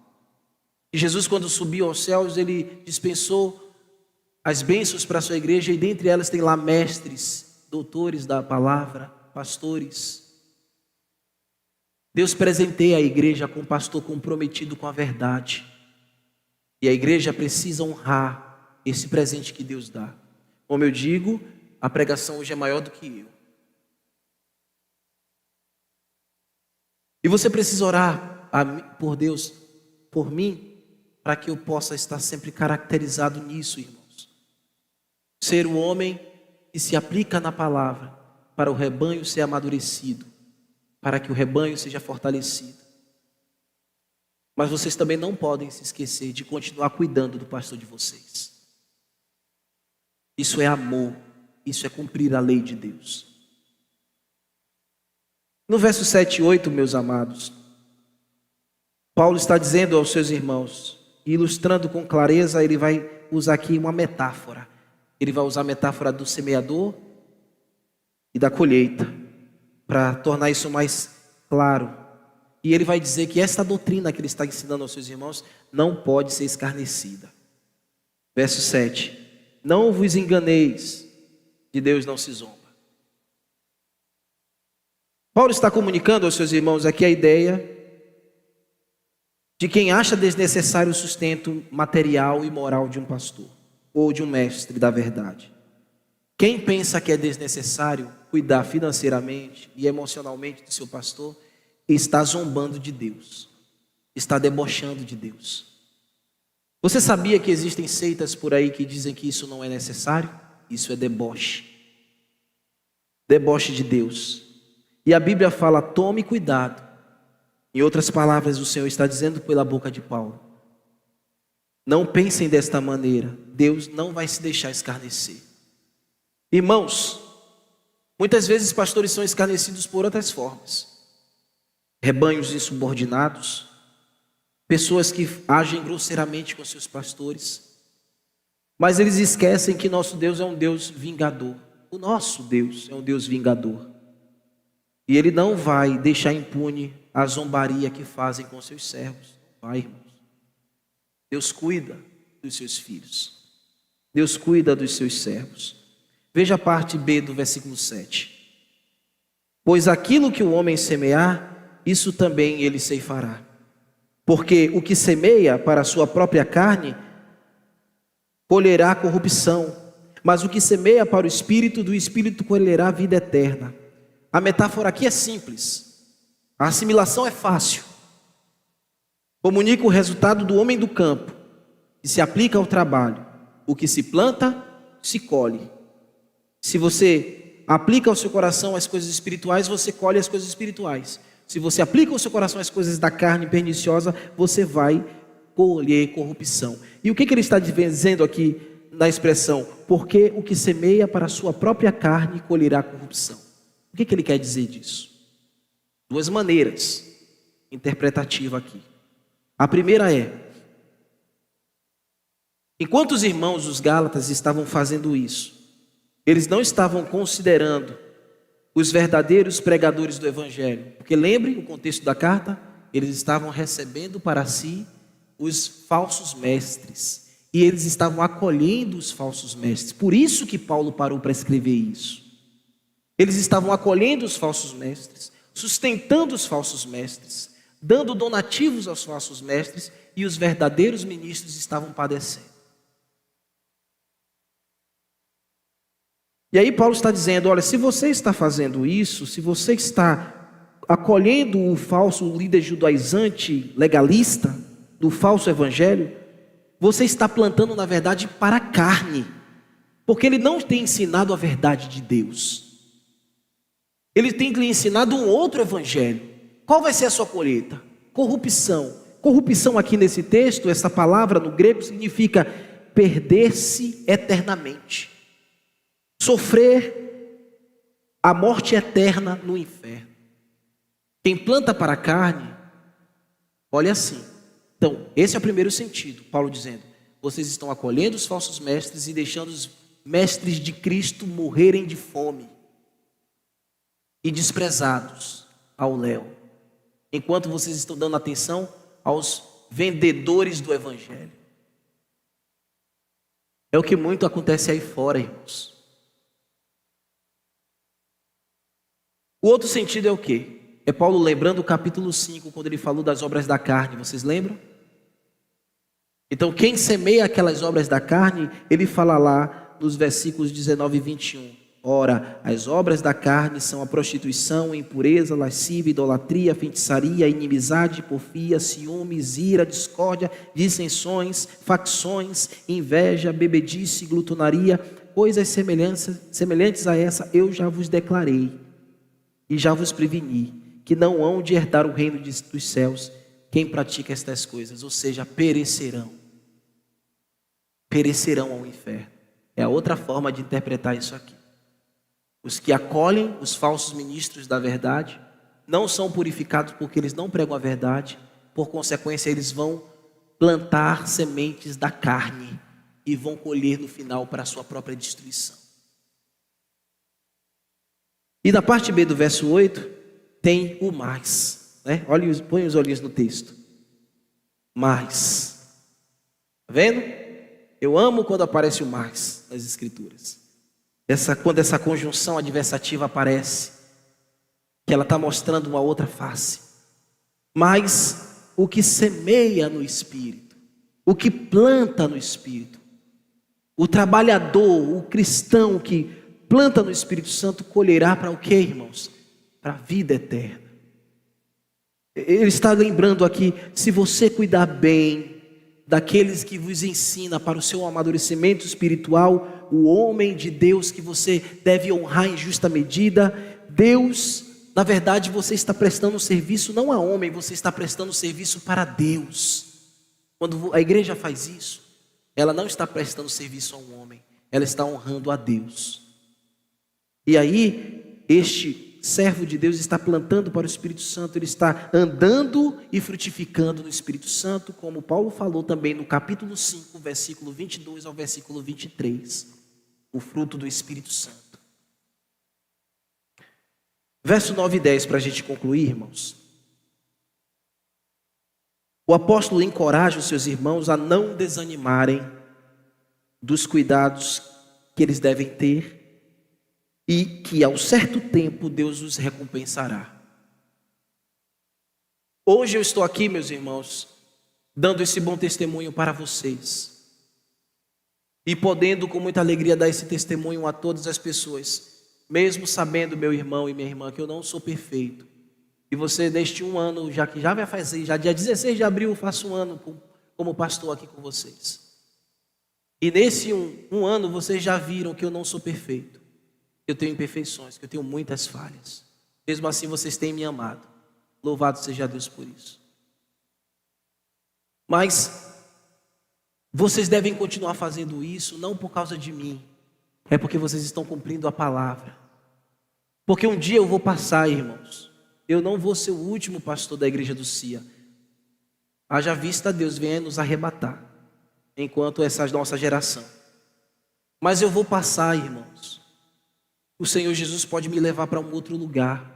E Jesus, quando subiu aos céus, ele dispensou as bênçãos para a sua igreja, e dentre elas tem lá mestres, doutores da palavra, pastores. Deus presenteia a igreja com um pastor comprometido com a verdade. E a igreja precisa honrar esse presente que Deus dá. Como eu digo, a pregação hoje é maior do que eu. E você precisa orar por Deus, por mim, para que eu possa estar sempre caracterizado nisso, irmãos. Ser o homem que se aplica na palavra, para o rebanho ser amadurecido, para que o rebanho seja fortalecido. Mas vocês também não podem se esquecer de continuar cuidando do pastor de vocês. Isso é amor, isso é cumprir a lei de Deus. No verso 7 e 8, meus amados, Paulo está dizendo aos seus irmãos, ilustrando com clareza, ele vai usar aqui uma metáfora. Ele vai usar a metáfora do semeador e da colheita, para tornar isso mais claro. E ele vai dizer que esta doutrina que ele está ensinando aos seus irmãos não pode ser escarnecida. Verso 7. Não vos enganeis, de Deus não se zomba. Paulo está comunicando aos seus irmãos aqui a ideia de quem acha desnecessário o sustento material e moral de um pastor, ou de um mestre da verdade. Quem pensa que é desnecessário cuidar financeiramente e emocionalmente do seu pastor, está zombando de Deus, está debochando de Deus. Você sabia que existem seitas por aí que dizem que isso não é necessário? Isso é deboche. Deboche de Deus. E a Bíblia fala, tome cuidado. Em outras palavras, o Senhor está dizendo pela boca de Paulo. Não pensem desta maneira. Deus não vai se deixar escarnecer. Irmãos, muitas vezes pastores são escarnecidos por outras formas. Rebanhos insubordinados, pessoas que agem grosseiramente com seus pastores. Mas eles esquecem que nosso Deus é um Deus vingador. O nosso Deus é um Deus vingador. E Ele não vai deixar impune a zombaria que fazem com seus servos. Vai, irmãos. Deus cuida dos seus filhos. Deus cuida dos seus servos. Veja a parte B do versículo 7. Pois aquilo que o homem semear, isso também ele ceifará. Porque o que semeia para a sua própria carne, colherá corrupção. Mas o que semeia para o Espírito, do Espírito colherá vida eterna. A metáfora aqui é simples. A assimilação é fácil. Comunica o resultado do homem do campo, que se aplica ao trabalho. O que se planta, se colhe. Se você aplica ao seu coração as coisas espirituais, você colhe as coisas espirituais. Se você aplica ao seu coração as coisas da carne perniciosa, você vai colher corrupção. E o que ele está dizendo aqui na expressão? Porque o que semeia para a sua própria carne colherá corrupção. O que ele quer dizer disso? Duas maneiras interpretativas aqui. A primeira é, enquanto os irmãos dos Gálatas estavam fazendo isso, eles não estavam considerando os verdadeiros pregadores do Evangelho. Porque lembre o contexto da carta, eles estavam recebendo para si os falsos mestres. E eles estavam acolhendo os falsos mestres. Por isso que Paulo parou para escrever isso. Eles estavam acolhendo os falsos mestres, sustentando os falsos mestres, dando donativos aos falsos mestres, e os verdadeiros ministros estavam padecendo. E aí Paulo está dizendo, olha, se você está fazendo isso, se você está acolhendo o falso líder judaizante legalista, do falso evangelho, você está plantando na verdade para a carne, porque ele não tem ensinado a verdade de Deus. Ele tem lhe ensinado um outro evangelho. Qual vai ser a sua colheita? Corrupção. Corrupção aqui nesse texto, essa palavra no grego significa perder-se eternamente. Sofrer a morte eterna no inferno. Quem planta para a carne, olha assim. Então, esse é o primeiro sentido. Paulo dizendo, vocês estão acolhendo os falsos mestres e deixando os mestres de Cristo morrerem de fome e desprezados ao léu, enquanto vocês estão dando atenção aos vendedores do Evangelho. É o que muito acontece aí fora, irmãos. O outro sentido é o quê? É Paulo lembrando o capítulo 5, quando ele falou das obras da carne, vocês lembram? Então quem semeia aquelas obras da carne, ele fala lá nos versículos 19 e 21. Ora, as obras da carne são a prostituição, a impureza, lascívia, idolatria, feitiçaria, inimizade, porfia, ciúmes, ira, discórdia, dissensões, facções, inveja, bebedice, glutonaria, coisas semelhantes a essa eu já vos declarei e já vos preveni, que não hão de herdar o reino dos céus quem pratica estas coisas, ou seja, perecerão ao inferno. É a outra forma de interpretar isso aqui. Os que acolhem os falsos ministros da verdade não são purificados porque eles não pregam a verdade, por consequência eles vão plantar sementes da carne e vão colher no final para a sua própria destruição. E na parte B do verso 8 tem o mais, né? Põe os olhinhos no texto. Mais. Está vendo? Eu amo quando aparece o mais nas escrituras. Quando essa conjunção adversativa aparece, que ela está mostrando uma outra face. Mas o que semeia no Espírito, o que planta no Espírito, o trabalhador, o cristão que planta no Espírito Santo colherá para o quê, irmãos? Para a vida eterna. Ele está lembrando aqui, se você cuidar bem daqueles que vos ensina para o seu amadurecimento espiritual, o homem de Deus que você deve honrar em justa medida, Deus, na verdade você está prestando serviço não a homem, você está prestando serviço para Deus. Quando a igreja faz isso, ela não está prestando serviço a um homem, ela está honrando a Deus. E aí, este servo de Deus está plantando para o Espírito Santo, ele está andando e frutificando no Espírito Santo, como Paulo falou também no capítulo 5, versículo 22 ao versículo 23, o fruto do Espírito Santo. Verso 9 e 10, para a gente concluir, irmãos. O apóstolo encoraja os seus irmãos a não desanimarem dos cuidados que eles devem ter, e que ao certo tempo Deus os recompensará. Hoje eu estou aqui, meus irmãos, dando esse bom testemunho para vocês, e podendo com muita alegria dar esse testemunho a todas as pessoas, mesmo sabendo, meu irmão e minha irmã, que eu não sou perfeito. E você, neste um ano, já vai fazer, já dia 16 de abril, eu faço um ano como pastor aqui com vocês. E nesse um ano, vocês já viram que eu não sou perfeito. Eu tenho imperfeições, que eu tenho muitas falhas. Mesmo assim, vocês têm me amado. Louvado seja Deus por isso. Mas vocês devem continuar fazendo isso, não por causa de mim, é porque vocês estão cumprindo a palavra. Porque um dia eu vou passar, irmãos. Eu não vou ser o último pastor da igreja do CIA. Haja vista, Deus venha nos arrebatar, enquanto essa nossa geração. Mas eu vou passar, irmãos. O Senhor Jesus pode me levar para um outro lugar.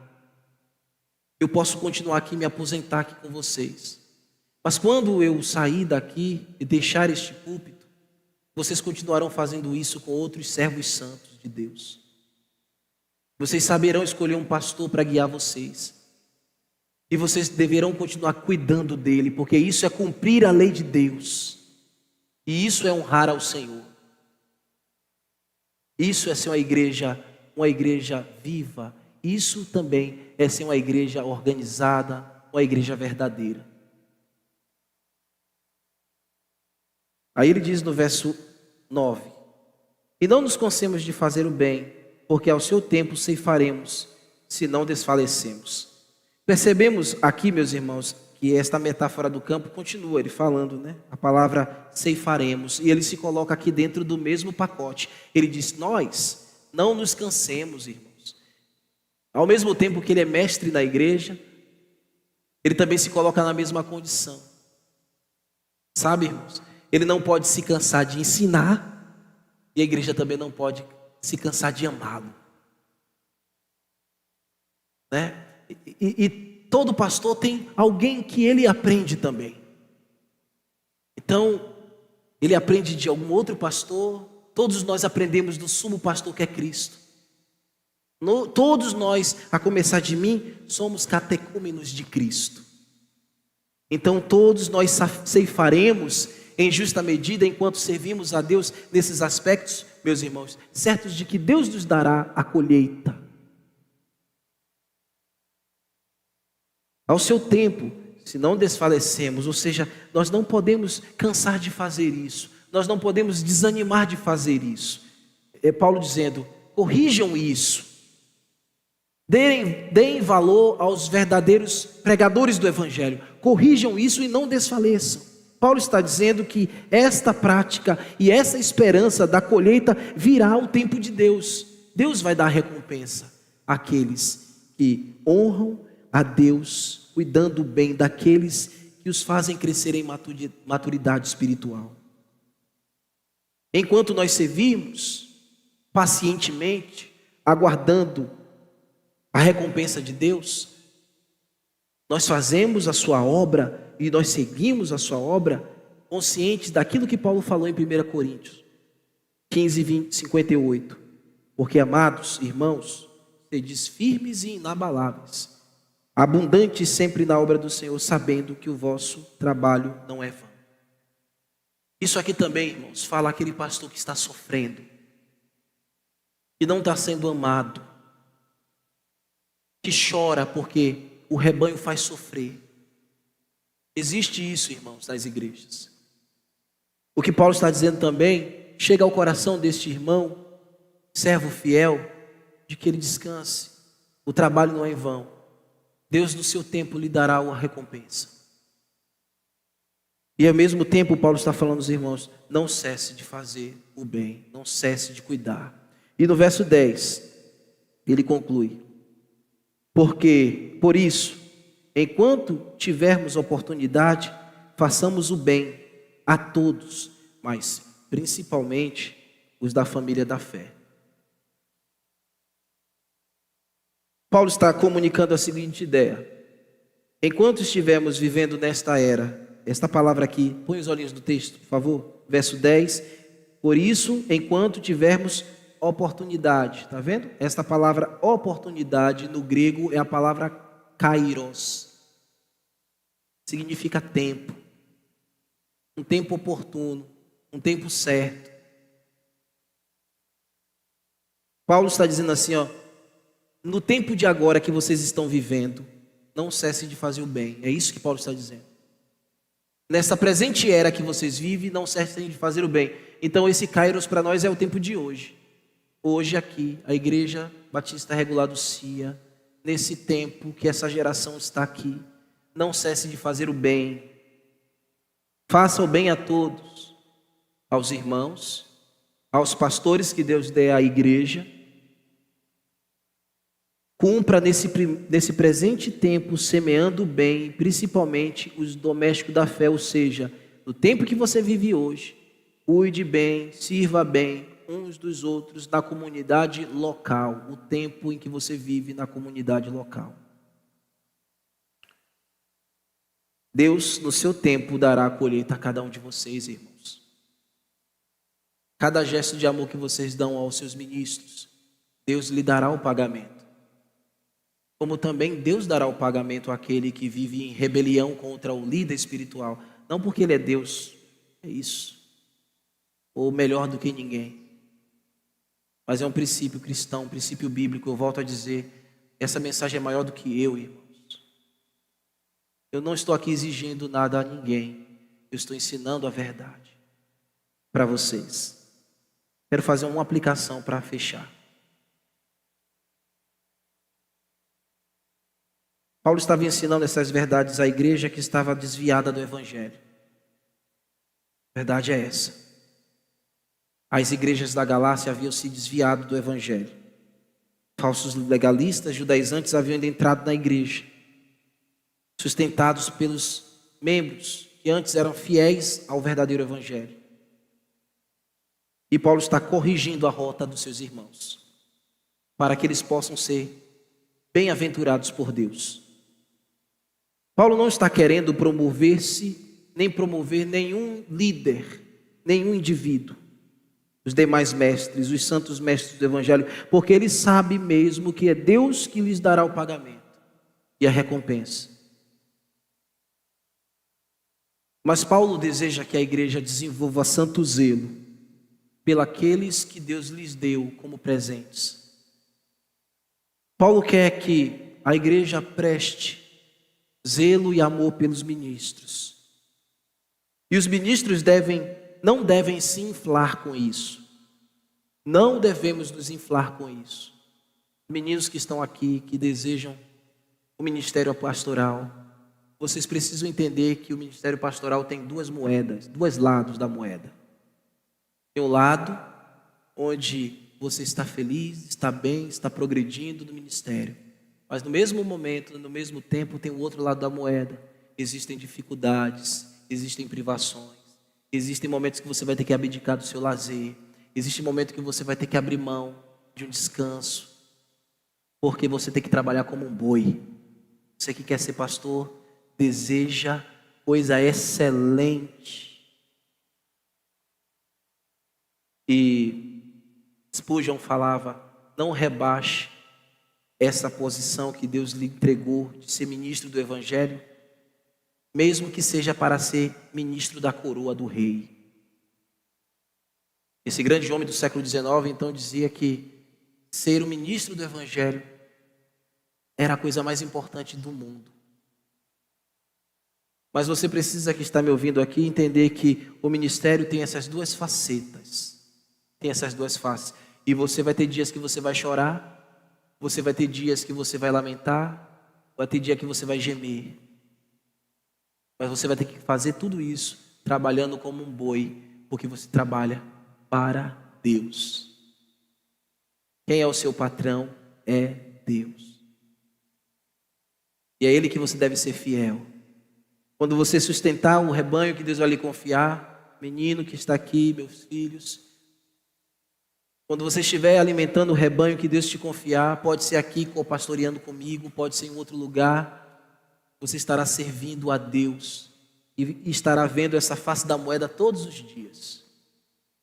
Eu posso continuar aqui, me aposentar aqui com vocês. Mas quando eu sair daqui e deixar este púlpito, vocês continuarão fazendo isso com outros servos santos de Deus. Vocês saberão escolher um pastor para guiar vocês. E vocês deverão continuar cuidando dele, porque isso é cumprir a lei de Deus. E isso é honrar ao Senhor. Isso é ser uma igreja viva. Isso também é ser uma igreja organizada, uma igreja verdadeira. Aí ele diz no verso 9: e não nos cansemos de fazer o bem, porque ao seu tempo ceifaremos, se não desfalecemos. Percebemos aqui, meus irmãos, que esta metáfora do campo continua, ele falando, né? A palavra ceifaremos, e ele se coloca aqui dentro do mesmo pacote. Ele diz, nós não nos cansemos, irmãos. Ao mesmo tempo que ele é mestre da igreja, ele também se coloca na mesma condição. Sabe, irmãos? Ele não pode se cansar de ensinar, e a igreja também não pode se cansar de amá-lo. Né? E todo pastor tem alguém que ele aprende também. Então, ele aprende de algum outro pastor. Todos nós aprendemos do sumo pastor que é Cristo. Todos nós, a começar de mim, somos catecúmenos de Cristo. Então todos nós ceifaremos em justa medida enquanto servimos a Deus nesses aspectos, meus irmãos, certos de que Deus nos dará a colheita. Ao seu tempo, se não desfalecemos, ou seja, nós não podemos cansar de fazer isso, nós não podemos desanimar de fazer isso. É Paulo dizendo, corrijam isso, deem valor aos verdadeiros pregadores do Evangelho, corrijam isso e não desfaleçam. Paulo está dizendo que esta prática e essa esperança da colheita virá ao tempo de Deus. Deus vai dar recompensa àqueles que honram a Deus, cuidando bem daqueles que os fazem crescer em maturidade espiritual. Enquanto nós servirmos pacientemente, aguardando a recompensa de Deus, nós fazemos a sua obra e nós seguimos a sua obra conscientes daquilo que Paulo falou em 1 Coríntios 15, 58. Porque, amados irmãos, sedes firmes e inabaláveis, abundantes sempre na obra do Senhor, sabendo que o vosso trabalho não é vão. Isso aqui também, irmãos, fala aquele pastor que está sofrendo, que não está sendo amado, que chora porque o rebanho faz sofrer. Existe isso, irmãos, nas igrejas. O que Paulo está dizendo também, chega ao coração deste irmão, servo fiel, de que ele descanse. O trabalho não é em vão. Deus no seu tempo lhe dará a recompensa. E ao mesmo tempo Paulo está falando aos irmãos, não cesse de fazer o bem, não cesse de cuidar. E no verso 10, ele conclui, porque, por isso, enquanto tivermos oportunidade, façamos o bem a todos, mas principalmente os da família da fé. Paulo está comunicando a seguinte ideia: enquanto estivermos vivendo nesta era, esta palavra aqui, põe os olhinhos do texto, por favor, verso 10, por isso, enquanto tivermos oportunidade, está vendo? Esta palavra oportunidade no grego é a palavra kairos, significa tempo, um tempo oportuno, um tempo certo. Paulo está dizendo assim, ó, no tempo de agora que vocês estão vivendo, não cessem de fazer o bem. É isso que Paulo está dizendo. Nessa presente era que vocês vivem, não cessem de fazer o bem. Então esse kairos para nós é o tempo de hoje. Hoje aqui, a Igreja Batista Regular do CIA, nesse tempo que essa geração está aqui, não cesse de fazer o bem. Faça o bem a todos, aos irmãos, aos pastores que Deus dê à igreja. Cumpra nesse presente tempo semeando o bem, principalmente os domésticos da fé, ou seja, no tempo que você vive hoje, cuide bem, sirva bem uns dos outros na comunidade local, o tempo em que você vive na comunidade local. Deus, no seu tempo, dará a colheita a cada um de vocês, irmãos. Cada gesto de amor que vocês dão aos seus ministros, Deus lhe dará o pagamento. Como também Deus dará o pagamento àquele que vive em rebelião contra o líder espiritual. Não porque ele é Deus, é isso, ou melhor do que ninguém. Mas é um princípio cristão, um princípio bíblico. Eu volto a dizer, essa mensagem é maior do que eu, irmãos. Eu não estou aqui exigindo nada a ninguém. Eu estou ensinando a verdade para vocês. Quero fazer uma aplicação para fechar. Paulo estava ensinando essas verdades à igreja que estava desviada do Evangelho. A verdade é essa. As igrejas da Galácia haviam se desviado do Evangelho. Falsos legalistas, judaizantes haviam entrado na igreja, sustentados pelos membros que antes eram fiéis ao verdadeiro Evangelho. E Paulo está corrigindo a rota dos seus irmãos, para que eles possam ser bem-aventurados por Deus. Paulo não está querendo promover-se, nem promover nenhum líder, nenhum indivíduo, os demais mestres, os santos mestres do Evangelho, porque ele sabe mesmo que é Deus que lhes dará o pagamento e a recompensa. Mas Paulo deseja que a igreja desenvolva santo zelo, pelos que Deus lhes deu como presentes. Paulo quer que a igreja preste zelo e amor pelos ministros. E os ministros não devem se inflar com isso. Não devemos nos inflar com isso. Meninos que estão aqui, que desejam o ministério pastoral, vocês precisam entender que o ministério pastoral tem duas moedas, dois lados da moeda. Tem um lado onde você está feliz, está bem, está progredindo no ministério. Mas no mesmo momento, no mesmo tempo, tem o outro lado da moeda. Existem dificuldades, existem privações, existem momentos que você vai ter que abdicar do seu lazer, existe momento que você vai ter que abrir mão de um descanso, porque você tem que trabalhar como um boi. Você que quer ser pastor, deseja coisa excelente. E Spurgeon falava: não rebaixe essa posição que Deus lhe entregou de ser ministro do Evangelho, mesmo que seja para ser ministro da coroa do rei. Esse grande homem do século XIX então dizia que ser o ministro do Evangelho era a coisa mais importante do mundo. Mas você precisa, que está me ouvindo aqui, entender que o ministério tem essas duas facetas. Tem essas duas faces. E você vai ter dias que você vai chorar, você vai ter dias que você vai lamentar, vai ter dia que você vai gemer. Mas você vai ter que fazer tudo isso trabalhando como um boi, porque você trabalha para Deus. Quem é o seu patrão? É Deus. E é Ele que você deve ser fiel. Quando você sustentar o rebanho que Deus vai lhe confiar, menino que está aqui, meus filhos, quando você estiver alimentando o rebanho que Deus te confiar, pode ser aqui pastoreando comigo, pode ser em outro lugar, você estará servindo a Deus e estará vendo essa face da moeda todos os dias,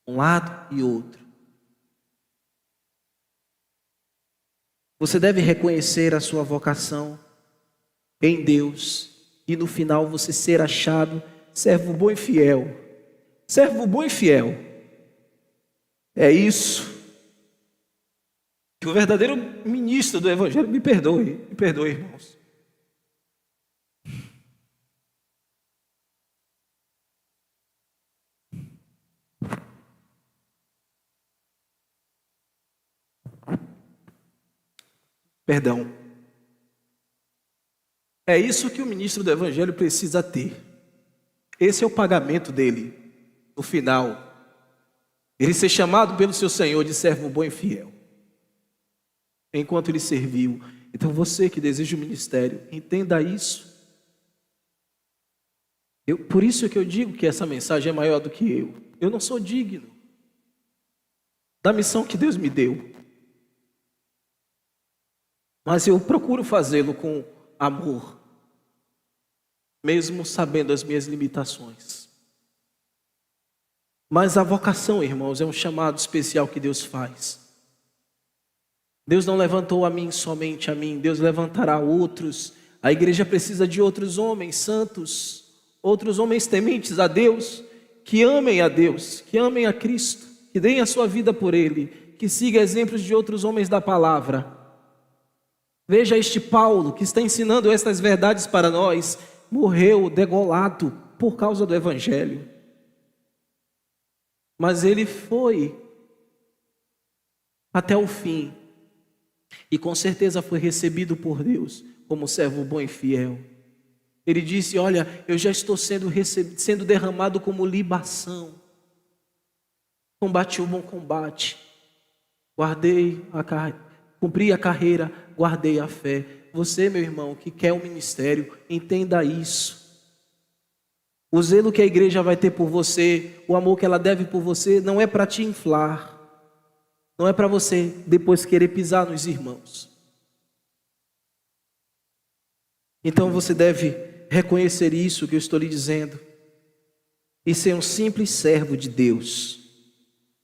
um lado e outro. Você deve reconhecer a sua vocação em Deus e no final você ser achado servo bom e fiel. Servo bom e fiel. É isso que o verdadeiro ministro do Evangelho, me perdoe, irmãos. Perdão. É isso que o ministro do Evangelho precisa ter. Esse é o pagamento dele, no final. Ele ser chamado pelo seu Senhor de servo bom e fiel, enquanto ele serviu. Então você que deseja o ministério, entenda isso. Por isso que eu digo que essa mensagem é maior do que eu. Eu não sou digno da missão que Deus me deu, mas eu procuro fazê-lo com amor, mesmo sabendo as minhas limitações. Mas a vocação, irmãos, é um chamado especial que Deus faz. Deus não levantou a mim, somente a mim. Deus levantará outros. A igreja precisa de outros homens santos, outros homens tementes a Deus, que amem a Deus, que amem a Cristo, que deem a sua vida por Ele, que sigam exemplos de outros homens da palavra. Veja este Paulo, que está ensinando estas verdades para nós, morreu degolado por causa do Evangelho. Mas ele foi até o fim e com certeza foi recebido por Deus como servo bom e fiel. Ele disse: olha, eu já estou sendo derramado como libação. Combati o bom combate, cumpri a carreira, guardei a fé. Você, meu irmão, que quer o ministério, entenda isso. O zelo que a igreja vai ter por você, o amor que ela deve por você, não é para te inflar, não é para você depois querer pisar nos irmãos. Então você deve reconhecer isso que eu estou lhe dizendo e ser um simples servo de Deus,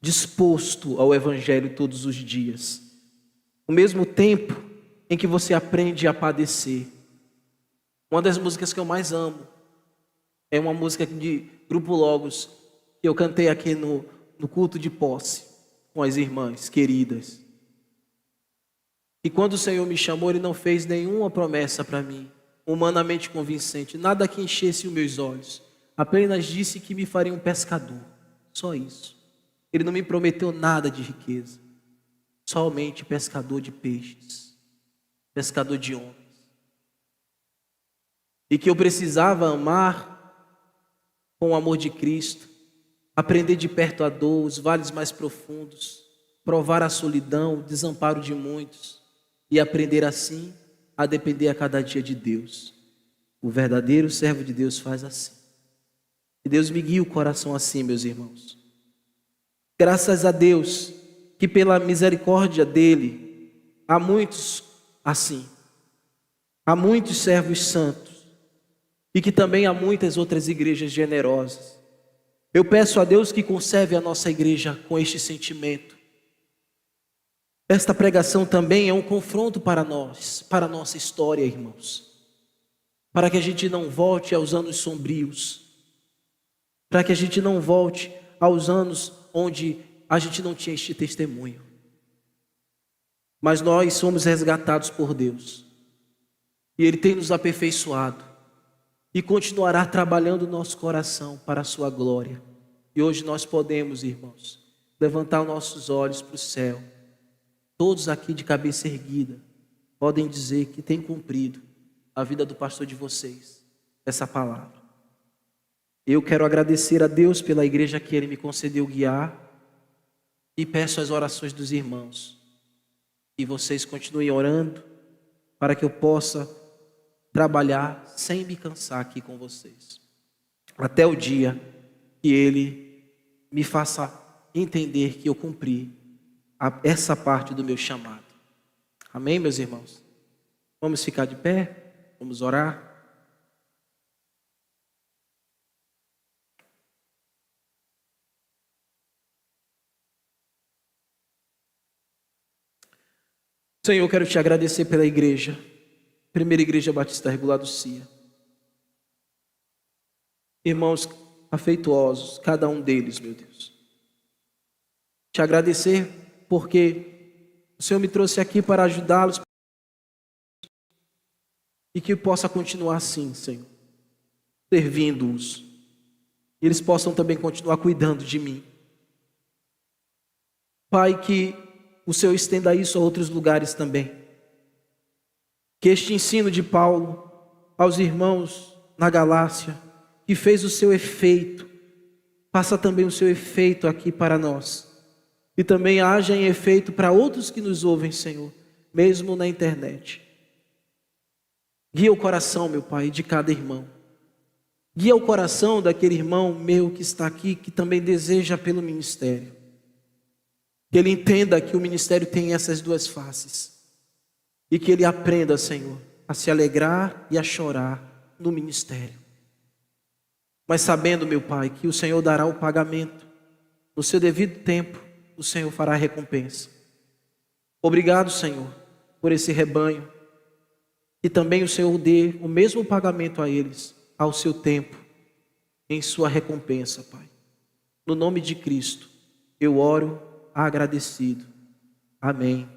disposto ao Evangelho todos os dias, ao mesmo tempo em que você aprende a padecer. Uma das músicas que eu mais amo é uma música de Grupo Logos, que eu cantei aqui no no culto de posse com as irmãs queridas. E quando o Senhor me chamou, Ele não fez nenhuma promessa para mim, humanamente convincente, nada que enchesse os meus olhos. Apenas disse que me faria um pescador, só isso. Ele não me prometeu nada de riqueza, somente pescador de peixes, pescador de homens. E que eu precisava amar com o amor de Cristo, aprender de perto a dor, os vales mais profundos, provar a solidão, o desamparo de muitos e aprender assim a depender a cada dia de Deus. O verdadeiro servo de Deus faz assim. E Deus me guia o coração assim, meus irmãos. Graças a Deus que pela misericórdia dEle há muitos assim, há muitos servos santos e que também há muitas outras igrejas generosas. Eu peço a Deus que conserve a nossa igreja com este sentimento. Esta pregação também é um confronto para nós, para a nossa história, irmãos. Para que a gente não volte aos anos sombrios. Para que a gente não volte aos anos onde a gente não tinha este testemunho. Mas nós somos resgatados por Deus. E Ele tem nos aperfeiçoado. E continuará trabalhando o nosso coração para a sua glória. E hoje nós podemos, irmãos, levantar os nossos olhos para o céu. Todos aqui de cabeça erguida podem dizer que tem cumprido a vida do pastor de vocês, essa palavra. Eu quero agradecer a Deus pela igreja que Ele me concedeu guiar e peço as orações dos irmãos. E vocês continuem orando para que eu possa trabalhar sem me cansar aqui com vocês. Até o dia que Ele me faça entender que eu cumpri essa parte do meu chamado. Amém, meus irmãos? Vamos ficar de pé? Vamos orar? Senhor, eu quero te agradecer pela igreja, Primeira Igreja Batista Regular do CIA. Irmãos afetuosos, cada um deles, meu Deus. Te agradecer porque o Senhor me trouxe aqui para ajudá-los e que possa continuar assim, Senhor, servindo-os. E eles possam também continuar cuidando de mim. Pai, que o Senhor estenda isso a outros lugares também. Que este ensino de Paulo aos irmãos na Galácia, que fez o seu efeito, faça também o seu efeito aqui para nós. E também haja em efeito para outros que nos ouvem, Senhor, mesmo na internet. Guia o coração, meu Pai, de cada irmão. Guia o coração daquele irmão meu que está aqui, que também deseja pelo ministério. Que ele entenda que o ministério tem essas duas faces. E que ele aprenda, Senhor, a se alegrar e a chorar no ministério. Mas sabendo, meu Pai, que o Senhor dará o pagamento. No seu devido tempo, o Senhor fará a recompensa. Obrigado, Senhor, por esse rebanho. E também o Senhor dê o mesmo pagamento a eles, ao seu tempo, em sua recompensa, Pai. No nome de Cristo, eu oro agradecido. Amém.